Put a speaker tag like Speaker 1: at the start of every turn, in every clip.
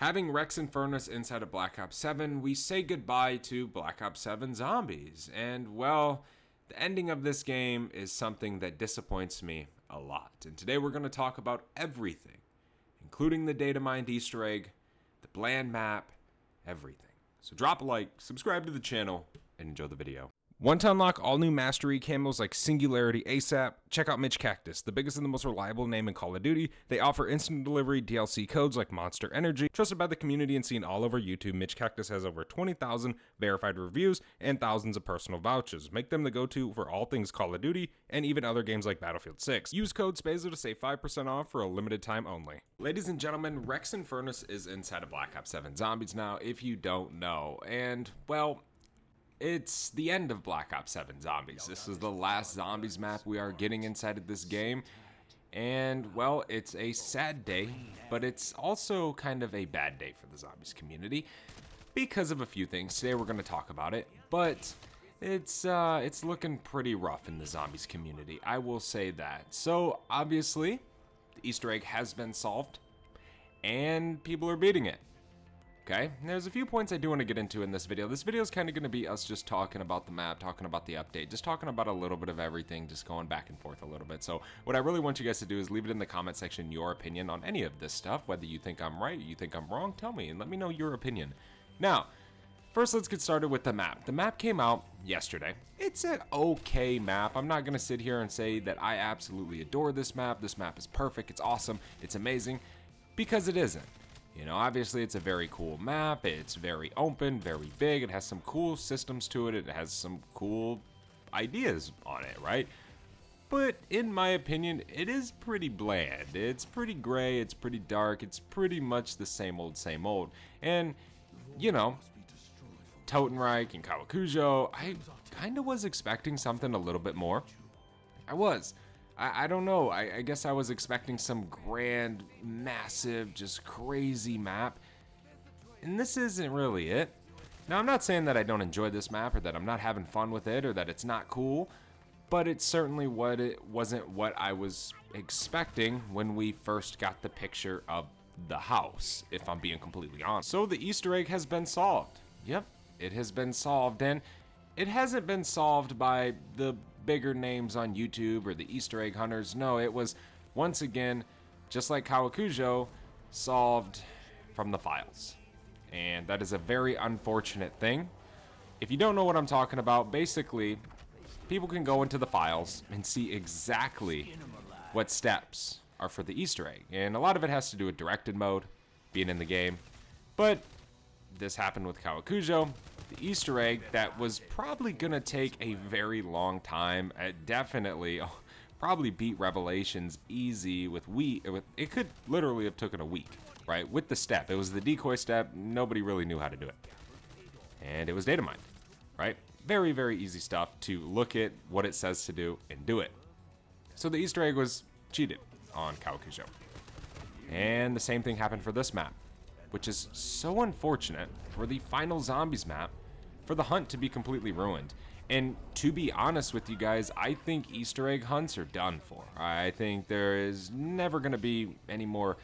Speaker 1: Having Rex and Furnace inside of Black Ops 7, we say goodbye to Black Ops 7 Zombies. And, well, the ending of this game is something that disappoints me a lot. And today we're going to talk about everything, including the data mined Easter egg, the bland map, everything. So drop a like, subscribe to the channel, and enjoy the video. Want to unlock all new mastery camos like Singularity ASAP? Check out Mitch Cactus, the biggest and the most reliable name in Call of Duty. They offer instant delivery DLC codes like Monster Energy. Trusted by the community and seen all over YouTube, Mitch Cactus has over 20,000 verified reviews and thousands of personal vouchers. Make them the go-to for all things Call of Duty and even other games like Battlefield 6. Use code SPAZO to save 5% off for a limited time only. Ladies and gentlemen, Rex and Furnace is inside of Black Ops 7 Zombies now, if you don't know. And, well, it's the end of Black Ops 7 Zombies. This is the last Zombies map we are getting inside of this game. And, well, it's a sad day, but it's also kind of a bad day for the Zombies community because of a few things. Today we're going to talk about it, but it's looking pretty rough in the Zombies community. I will say that. So, obviously, the Easter egg has been solved, and people are beating it. Okay, there's a few points I do want to get into in this video. This video is kind of going to be us just talking about the map, talking about the update, just talking about a little bit of everything, just going back and forth a little bit. So what I really want you guys to do is leave it in the comment section, your opinion on any of this stuff, whether you think I'm right, you think I'm wrong, tell me and let me know your opinion. Now, first let's get started with the map. The map came out yesterday. It's an okay map. I'm not going to sit here and say that I absolutely adore this map. This map is perfect, it's awesome, it's amazing, because it isn't. You know, obviously it's a very cool map, it's very open, very big, it has some cool systems to it, it has some cool ideas on it, right? But in my opinion, it is pretty bland. It's pretty gray, it's pretty dark, it's pretty much the same old, same old. And, you know, Totenreich and Kawakujo, I kind of was expecting something a little bit more. I was. I don't know, I guess I was expecting some grand, massive, just crazy map, and this isn't really it. Now, I'm not saying that I don't enjoy this map, or that I'm not having fun with it, or that it's not cool, but it's certainly wasn't what I was expecting when we first got the picture of the house, if I'm being completely honest. So the Easter egg has been solved. Yep, it has been solved, and it hasn't been solved by the bigger names on YouTube or the Easter egg hunters. No, it was, once again, just like Kawakujo, solved from the files. And that is a very unfortunate thing. If you don't know what I'm talking about, basically, people can go into the files and see exactly what steps are for the Easter egg. And a lot of it has to do with directed mode, being in the game. But this happened with Kawakujo. The Easter egg that was probably gonna take a very long time. It definitely probably beat Revelations easy with it could literally have taken a week, right? With the step, it was the decoy step. Nobody really knew how to do it, and it was data mined, right? Very, very easy stuff to look at what it says to do and do it. So the Easter egg was cheated on Kawakujo, and the same thing happened for this map, which is so unfortunate for the final Zombies map, for the hunt to be completely ruined. And to be honest with you guys, I think Easter egg hunts are done for. I think there is never going to be any more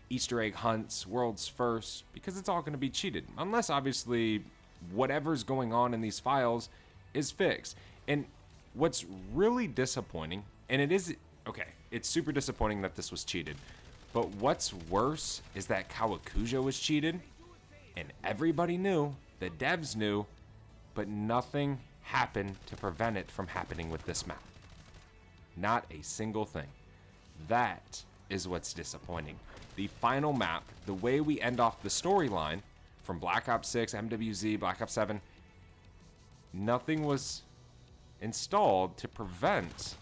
Speaker 1: Easter egg hunts, world's first, because it's all going to be cheated. Unless, obviously, whatever's going on in these files is fixed. And what's really disappointing, and it's super disappointing that this was cheated, but what's worse is that Kawakujo was cheated, and everybody knew, the devs knew, but nothing happened to prevent it from happening with this map. Not a single thing. That is what's disappointing. The final map, the way we end off the storyline from Black Ops 6, MWZ, Black Ops 7, nothing was installed to prevent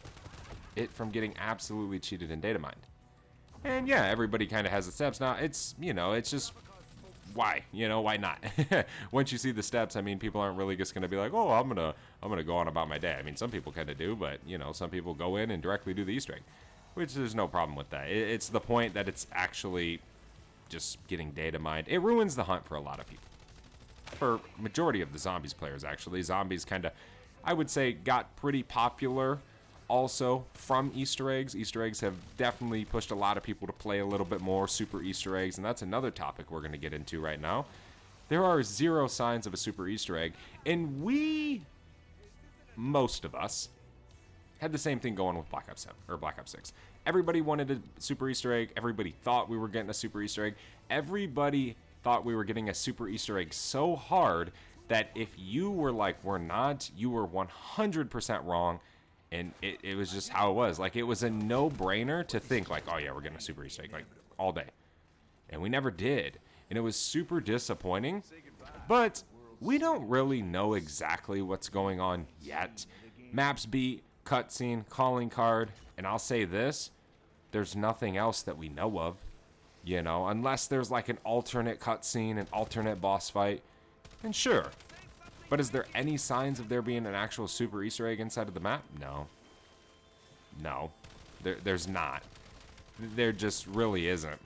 Speaker 1: it from getting absolutely cheated and data mined. And yeah, everybody kind of has the steps. Now, it's, you know, it's just, why? You know, why not? Once you see the steps, I mean, people aren't really just going to be like, oh, I'm gonna go on about my day. I mean, some people kind of do, but, you know, some people go in and directly do the Easter egg, which there's no problem with that. It's the point that it's actually just getting data mined. It ruins the hunt for a lot of people. For majority of the Zombies players, actually. Zombies kind of, I would say, got pretty popular also from Easter eggs. Easter eggs have definitely pushed a lot of people to play a little bit more super Easter eggs, and that's another topic we're going to get into right now. There are 0 signs of a super Easter egg, and most of us, had the same thing going with Black Ops 7 or Black Ops 6. Everybody wanted a super Easter egg. Everybody thought we were getting a super Easter egg. Everybody thought we were getting a super Easter egg so hard that if you were like, we're not, you were 100% wrong. And it was just how it was. Like, it was a no-brainer to think like, oh yeah, we're getting a super Easter egg like all day. And we never did. And it was super disappointing. But we don't really know exactly what's going on yet. Maps beat, cutscene, calling card, and I'll say this, there's nothing else that we know of, you know, unless there's like an alternate cutscene, an alternate boss fight, then sure. But is there any signs of there being an actual super Easter egg inside of the map? No, there's not. There just really isn't.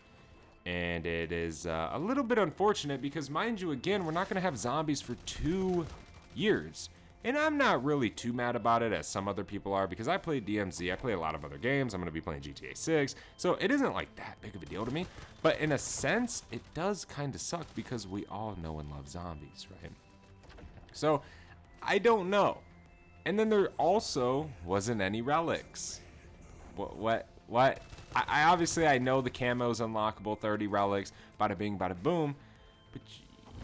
Speaker 1: And it is a little bit unfortunate because, mind you, again, we're not going to have zombies for 2 years. And I'm not really too mad about it as some other people are, because I play DMZ, I play a lot of other games, I'm going to be playing GTA 6, so it isn't like that big of a deal to me. But in a sense, it does kind of suck because we all know and love zombies, right? So, I don't know. And then there also wasn't any relics. What? I obviously, I know the camo's unlockable, 30 relics, bada bing, bada boom, but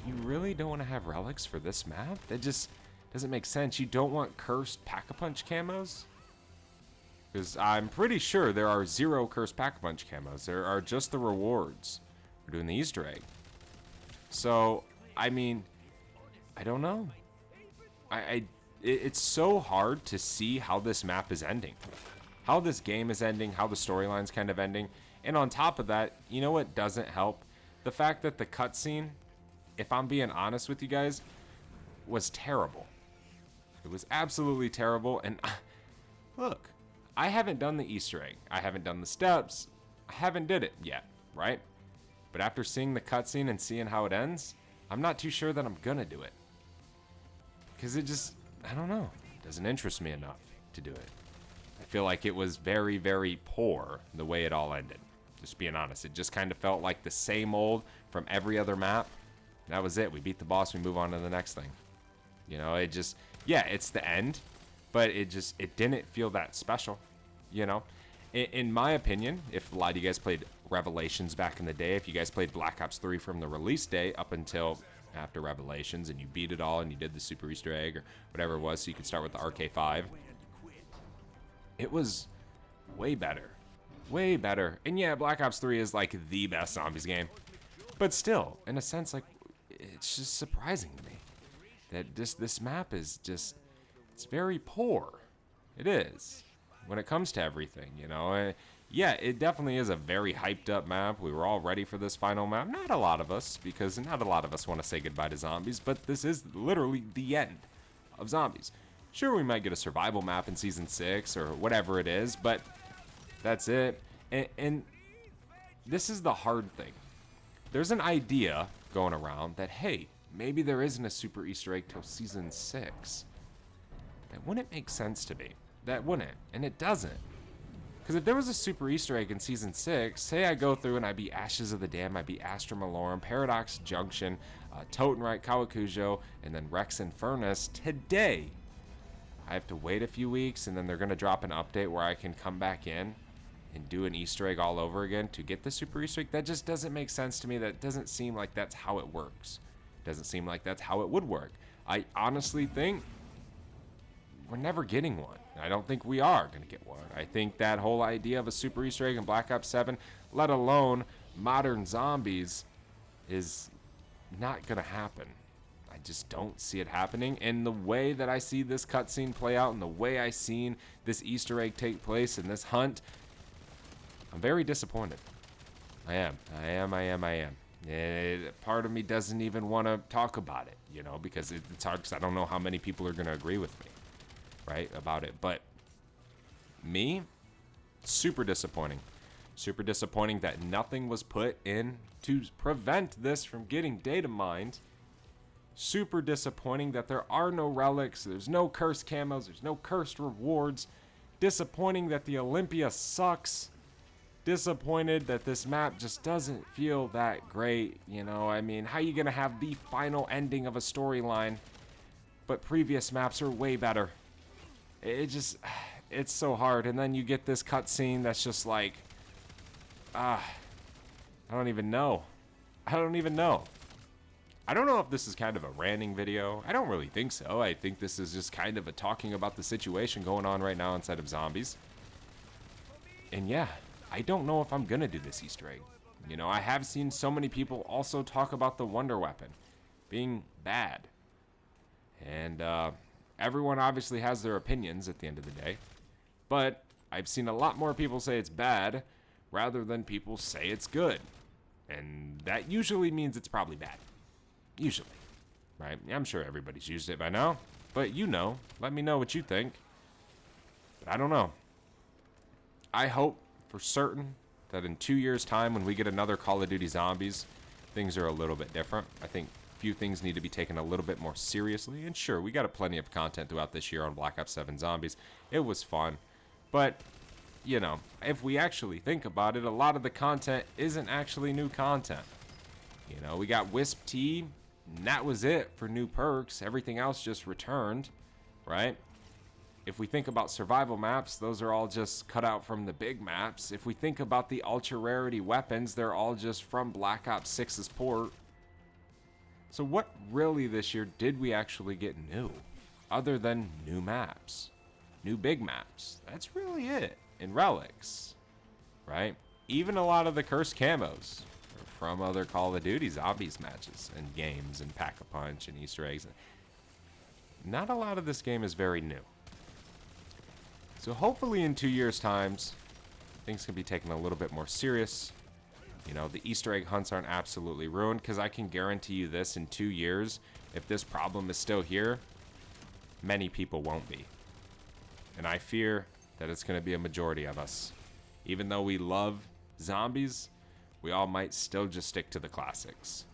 Speaker 1: you really don't want to have relics for this map? That just doesn't make sense. You don't want cursed Pack-a-Punch camos? Because I'm pretty sure there are 0 cursed Pack-a-Punch camos. There are just the rewards for doing the Easter egg. So, I mean, I don't know. It's so hard to see how this map is ending. How this game is ending, how the storyline's kind of ending. And on top of that, you know what doesn't help? The fact that the cutscene, if I'm being honest with you guys, was terrible. It was absolutely terrible. And look, I haven't done the Easter egg. I haven't done the steps. I haven't did it yet, right? But after seeing the cutscene and seeing how it ends, I'm not too sure that I'm gonna do it. Because it just, I don't know, doesn't interest me enough to do it. I feel like it was very, very poor the way it all ended. Just being honest, it just kind of felt like the same old from every other map. That was it. We beat the boss, we move on to the next thing. You know, it just, yeah, it's the end, but it didn't feel that special, you know? In my opinion, if a lot of you guys played Revelations back in the day, if you guys played Black Ops 3 from the release day up until after Revelations and you beat it all and you did the super Easter egg or whatever it was so you could start with the RK5, it was way better. Way better. And yeah, Black Ops 3 is like the best zombies game. But still, in a sense, like, it's just surprising to me that this map is just, it's very poor. It is. When it comes to everything, you know. Yeah, it definitely is a very hyped up map. We were all ready for this final map. Not a lot of us, because not a lot of us want to say goodbye to zombies, but this is literally the end of zombies. Sure, we might get a survival map in Season 6 or whatever it is, but that's it. And this is the hard thing. There's an idea going around that, hey, maybe there isn't a super Easter egg till Season 6. That wouldn't make sense to me. That wouldn't, and it doesn't. Because if there was a super Easter egg in Season 6, say I go through and I beat Ashes of the Dam, I beat Astra Malorum, Paradox Junction, Totenreich, Kawakujo, and then Rex and Furnace today, I have to wait a few weeks, and then they're going to drop an update where I can come back in and do an Easter egg all over again to get the super Easter egg. That just doesn't make sense to me. That doesn't seem like that's how it works. Doesn't seem like that's how it would work. I honestly think we're never getting one. I don't think we are going to get one. I think that whole idea of a super Easter egg in Black Ops 7, let alone modern zombies, is not going to happen. I just don't see it happening. And the way that I see this cutscene play out and the way I seen this Easter egg take place in this hunt, I'm very disappointed. I am. Part of me doesn't even want to talk about it, you know, because it's hard because I don't know how many people are going to agree with me, right, about it. But me, super disappointing. Super disappointing that nothing was put in to prevent this from getting data mined. Super disappointing that there are no relics, there's no cursed camos, there's no cursed rewards. Disappointing that the Olympia sucks. Disappointed that this map just doesn't feel that great. You know, I mean, how you gonna have the final ending of a storyline, but previous maps are way better? It's so hard. And then you get this cutscene that's just like, I don't even know. I don't know if this is kind of a ranting video. I don't really think so. I think this is just kind of a talking about the situation going on right now inside of Zombies. And yeah, I don't know if I'm gonna do this Easter egg. You know, I have seen so many people also talk about the Wonder Weapon being bad. And everyone obviously has their opinions at the end of the day. But I've seen a lot more people say it's bad rather than people say it's good. And that usually means it's probably bad. Usually. Right? I'm sure everybody's used it by now. But you know. Let me know what you think. But I don't know. I hope for certain that in 2 years' time when we get another Call of Duty Zombies, things are a little bit different. I think a few things need to be taken a little bit more seriously. And sure, we got plenty of content throughout this year on Black Ops 7 Zombies. It was fun. But, you know, if we actually think about it, a lot of the content isn't actually new content. You know, we got Wisp T, and that was it for new perks. Everything else just returned, right? If we think about survival maps, those are all just cut out from the big maps. If we think about the ultra rarity weapons, they're all just from Black Ops 6's port. So what really this year did we actually get new? Other than new maps. New big maps. That's really it. And relics, right? Even a lot of the cursed camos are from other Call of Duty Zombies matches and games and Pack-a-Punch and Easter eggs. Not a lot of this game is very new. So hopefully in 2 years' times, things can be taken a little bit more serious. You know, the Easter egg hunts aren't absolutely ruined, because I can guarantee you this, in 2 years, if this problem is still here, many people won't be. And I fear that it's going to be a majority of us. Even though we love zombies, we all might still just stick to the classics.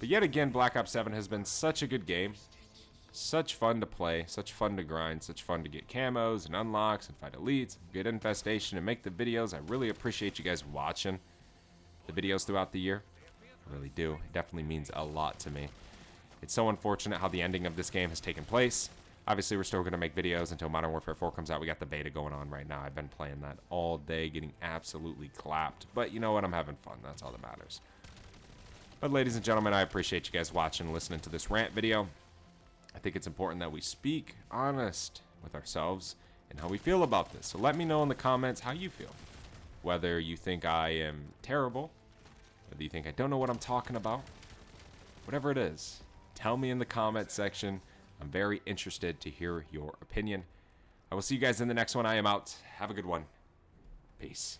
Speaker 1: But yet again, Black Ops 7 has been such a good game. Such fun to play, such fun to grind, such fun to get camos and unlocks and fight elites, get infestation and make the videos. I really appreciate you guys watching the videos throughout the year. I really do. It definitely means a lot to me. It's so unfortunate how the ending of this game has taken place. Obviously, we're still going to make videos until Modern Warfare 4 comes out. We got the beta going on right now. I've been playing that all day, getting absolutely clapped. But you know what? I'm having fun. That's all that matters. But ladies and gentlemen, I appreciate you guys watching and listening to this rant video. I think it's important that we speak honest with ourselves and how we feel about this. So let me know in the comments how you feel. Whether you think I am terrible, whether you think I don't know what I'm talking about, whatever it is, tell me in the comment section. I'm very interested to hear your opinion. I will see you guys in the next one. I am out. Have a good one. Peace.